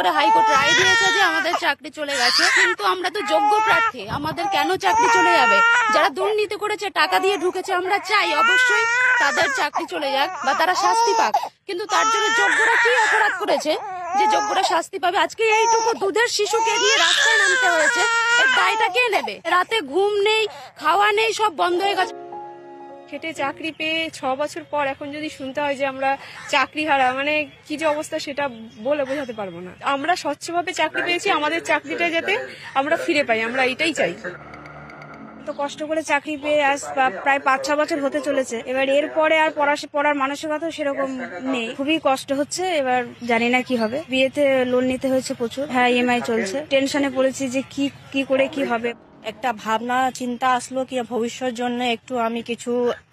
করে হাইকোর্ট রায় দিয়েছে যে আমাদের চাকরি চলে গেছে, কিন্তু আমরা তো যোগ্য প্রার্থী, আমাদের কেন চাকরি চলে যাবে? যারা দুর্নীতি করেছে, টাকা দিয়ে ঢুকেছে, আমরা চাই অবশ্যই তাদের চাকরি চলে যাক বা তারা শাস্তি পাক, কিন্তু তার জন্য যোগ্যরা কি অপরাধ করেছে যে যোগ্যরা শাস্তি পাবে? আজকে এইটুকু দুধের শিশুকে নিয়ে রাস্তায় নামতে হয়েছে, এর দায়টা কে নেবে? রাতে ঘুম নেই, খাওয়া নেই, সব বন্ধ হয়ে গেছে। খেটে চাকরি পেয়ে 6 বছর পর এখন যদি শুনতে হয় যে আমরা চাকরি হারা, মানে কি যে অবস্থা সেটা বলে বোঝাতে পারবো না। আমরা স্বচ্ছভাবে চাকরি পেয়েছি, আমাদের চাকরিটা যাতে আমরা ফিরে পাই, আমরা এটাই চাই। তো কষ্ট করে চাকরি পেয়ে আজ প্রায় 5-6 বছর হতে চলেছে। এবার এরপরে আর পড়ার মানসিকতা সেরকম নেই, খুবই কষ্ট হচ্ছে। এবার জানি না কি হবে। বিয়েতে লোন নিতে হয়েছে প্রচুর, হ্যাঁ ইএমআই চলছে, টেনশনে পড়েছি যে কি করে কি হবে। একটা ভাবনা চিন্তা আসলো কি ভবিষ্যৎ জন্য একটু আমি কিছু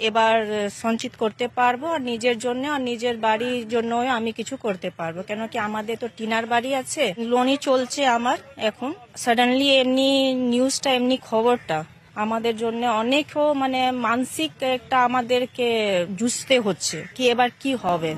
এবার সঞ্চিত করতে পারবো, আর নিজের জন্য আর নিজের বাড়ির জন্য আমি কিছু করতে পারবো। কেন কি আমাদের তো টিনার বাড়ি আছে, লোনই চলছে আমার। এখন সাডেনলি এমনি নিউজটা, এমনি খবরটা আমাদের জন্য অনেকও মানে মানসিক একটা আমাদেরকে জুঝতে হচ্ছে কি এবার কি হবে।